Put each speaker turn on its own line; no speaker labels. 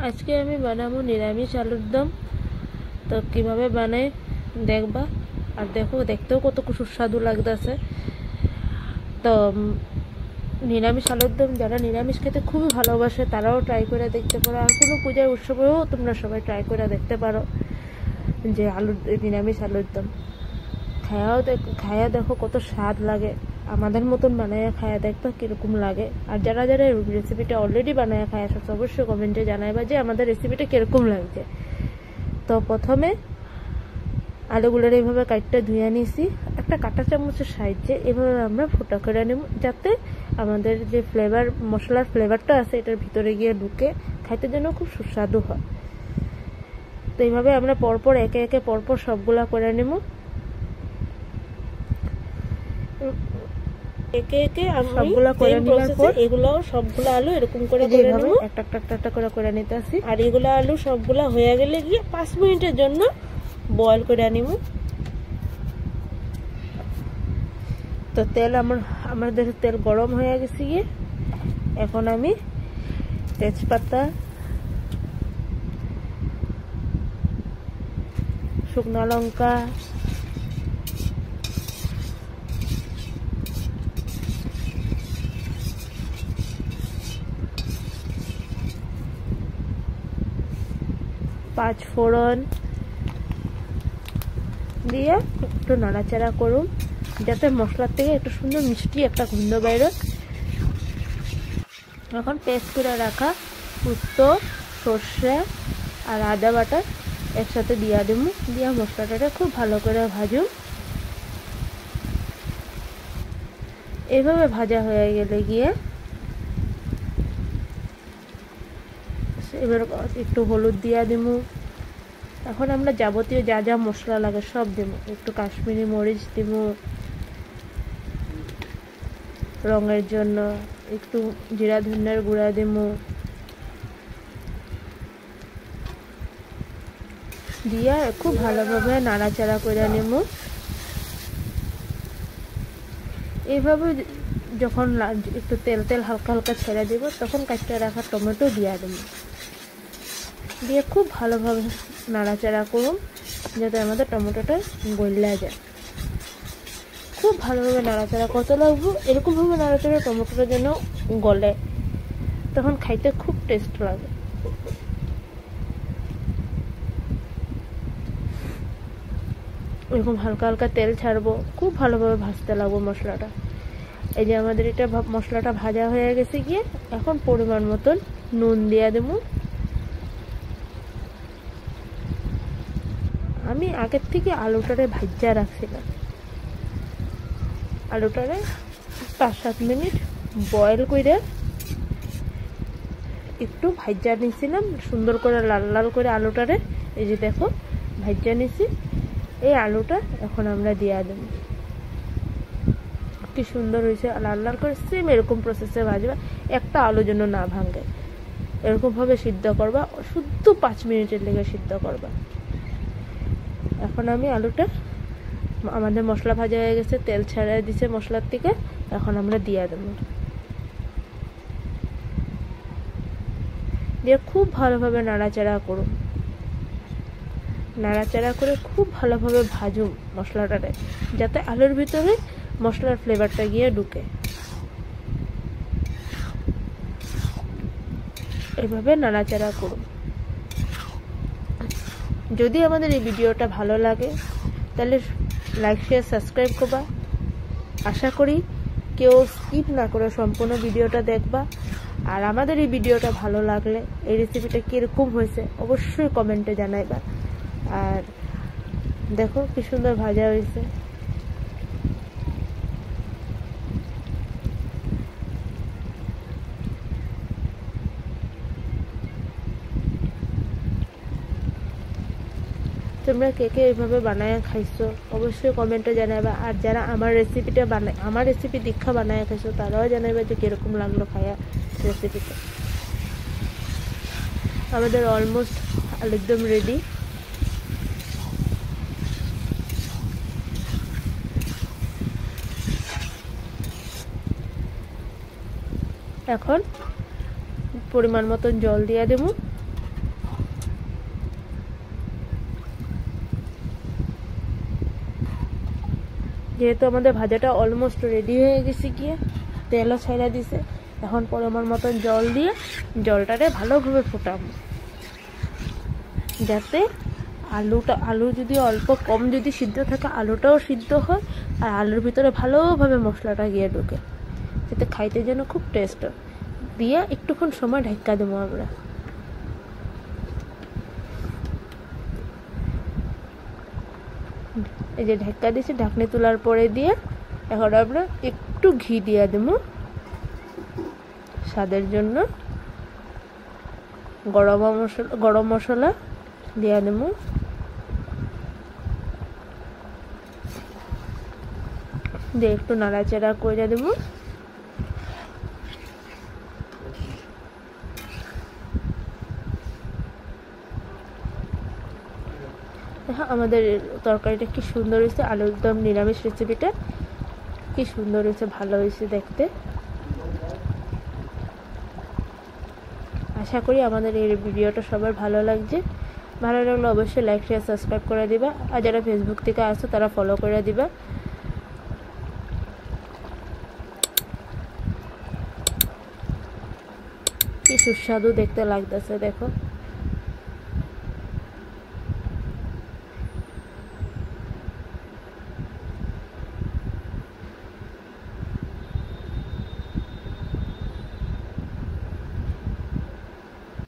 আজকে আমি বানাবো নিরামিষ আলুর দম। তো কিভাবে বানাই দেখবা, আর দেখো দেখতেও কত সুস্বাদু লাগতেছে। তো নিরামিষ আলুর দম যারা নিরামিষ খেতে খুবই ভালোবাসে তারাও ট্রাই করে দেখতে পারো, আর কোনো পূজার উৎসবেও তোমরা সবাই ট্রাই করে দেখতে পারো যে নিরামিষ আলুর দম। খায়া দেখো কত স্বাদ লাগে, আমাদের মতন বানায় খায়া দেখতো কিরকম লাগে। আর যারা যারা রেসিপিটা অলরেডি বানায় খায় আসছে অবশ্যই কমেন্টে জানাইবা যে আমাদের রেসিপিটা কিরকম লাগছে। তো প্রথমে আলুগুলোর এইভাবে কাটটা ধুয়ে নিয়েছি, একটা কাঁটা চামচের সাহায্যে এভাবে আমরা ফোটা করে নেব, যাতে আমাদের যে মশলার ফ্লেভারটা আছে এটার ভিতরে গিয়ে ঢুকে খাইতে যেন খুব সুস্বাদু হয়। তো এইভাবে আমরা পরপর একে একে পরপর সবগুলা করে নেব। একে একে সবগুলা করে নেওয়ার পর এগুলো সবগুলা আলু এরকম করে নেব, একটা একটা করে নিতে আসি। আর এগুলো আলু সবগুলা হয়ে গেলে গিয়ে 5 মিনিটের জন্য বয়েল করে নিব। তো আমাদের তেল গরম হয়ে গেছে গিয়ে এখন আমি তেজপাতা, শুকনো লঙ্কা, পাঁচ ফোড়ন দিয়ে একটু নাড়াচাড়া করুন, যাতে মশলার থেকে একটু সুন্দর মিষ্টি একটা গন্ধ বাইরে। এখন পেস্ট করে রাখা পোস্ত, সর্ষে আর আদা বাটা একসাথে দিয়া দেবো, দিয়া মশলাটাকে খুব ভালো করে ভাজুন। এইভাবে ভাজা হয়ে গেলে গিয়ে এবার একটু হলুদ দিয়া দেবো। এখন আমরা যাবতীয় যা যা মশলা লাগে সব দেবো, একটু কাশ্মীরি মরিচ দেবো রঙের জন্য, একটু জিরা ধনিয়ার গুঁড়া দেবো, দিয়া খুব ভালোভাবে নাড়াচাড়া করে নেব। এইভাবে যখন একটু তেল তেল হালকা হালকা ছেড়ে দেব তখন কাটতে রাখা টমেটো দিয়া দেব, দিয়ে খুব ভালোভাবে নাড়াচাড়া করুন যাতে আমাদের টমেটোটা গলে যায়। খুব ভালোভাবে নাড়াচাড়া করতে লাগবো, এরকমভাবে নাড়াচাড়া টমেটোটা যেন গলে, তখন খাইতে খুব টেস্ট লাগে। এরকম হালকা হালকা তেল ছাড়বো, খুব ভালোভাবে ভাজতে লাগবো মশলাটা। এই যে আমাদের এটা মশলাটা ভাজা হয়ে গেছে গিয়ে এখন পরিমাণ মতন নুন দিয়ে দেবো। আমি আগের থেকে আলুটারে ভাজা রাখছিলাম, আলুটারে 5-7 মিনিট বয়েল করে একটু ভাজা নিয়েছিলাম সুন্দর করে, লাল লাল করে আলুটারে। এই যে দেখো ভাজা নিয়েছি, এই আলুটা এখন আমরা দিয়ে দেব। কি সুন্দর হয়েছে, লাল লাল করে সেম এরকম প্রসেসে ভাজবা, একটা আলু যেন না ভাঙে, এরকম ভাবে সিদ্ধ করবা, শুদ্ধ 5 মিনিটের লেগে সিদ্ধ করবা। এখন আমি আলুটা, আমাদের মশলা ভাজা হয়ে গেছে, তেল ছেড়ে দিছে মশলার থেকে, এখন আমরা দিয়ে দেব। দিয়ে খুব ভালোভাবে নাড়াচাড়া করুন, নাড়াচাড়া করে খুব ভালোভাবে ভাজুন মশলাটাকে, যাতে আলুর ভিতরে মশলার ফ্লেভারটা গিয়ে ঢুকে। এইভাবে নাড়াচাড়া করুন। যদি আমাদের এই ভিডিওটা ভালো লাগে তাহলে লাইক শেয়ার সাবস্ক্রাইব করবা। আশা করি কেউ স্কিপ না করে সম্পূর্ণ ভিডিওটা দেখবা। আর আমাদের এই ভিডিওটা ভালো লাগলে এই রেসিপিটা কিরকম হয়েছে অবশ্যই কমেন্টে জানাইবা। আর দেখো কি সুন্দর ভাজা হয়েছে। তোমরা কে কে এইভাবে বানায় খাইছো অবশ্যই কমেন্টে জানাবা। আর যারা আমার রেসিপি দীক্ষা বানায় খাইছো তারাও জানাবে যে কিরকম লাগলো খায়া রেসিপিটা। আমাদের অলমোস্ট একদম রেডি। এখন পরিমাণ মতন জল দিয়ে দেবো। যেহেতু আমাদের ভাজাটা অলমোস্ট রেডি হয়ে গেছে, গিয়ে তেলও ছাইড়া দিছে, এখন পরিমাণ মতন জল দিয়ে জলটারে ভালোভাবে ফোটাবো, যাতে আলু যদি অল্প কম যদি সিদ্ধ থাকে আলুটাও সিদ্ধ হয়, আর আলুর ভিতরে ভালোভাবে মশলাটা গিয়ে ঢুকে, যাতে খাইতে যেন খুব টেস্ট হয়। দিয়ে একটুক্ষণ সময় ঢাকা দেবো আমরা। এই যে ঢাকা দিয়েছি, ঢাকনি তোলার পরে দিয়ে এখন আমরা একটু ঘি দিয়ে দেবো স্বাদের জন্য, গরম মশলা দিয়ে দেবো, দিয়ে একটু নাড়াচাড়া করে দেবো। আমাদের তরকারিটা কি সুন্দর হয়েছে, আলুর দম নিরামিষ রেসিপিটা কি সুন্দর হয়েছে, ভালো হয়েছে দেখতে। আশা করি আমাদের এই ভিডিওটা সবার ভালো লাগছে। ভালো লাগলে অবশ্যই লাইক শেয়ার সাবস্ক্রাইব করে দিবা, আর যারা ফেসবুক থেকে আসো তারা ফলো করে দিবা। কি সুস্বাদু দেখতে লাগতেছে দেখো।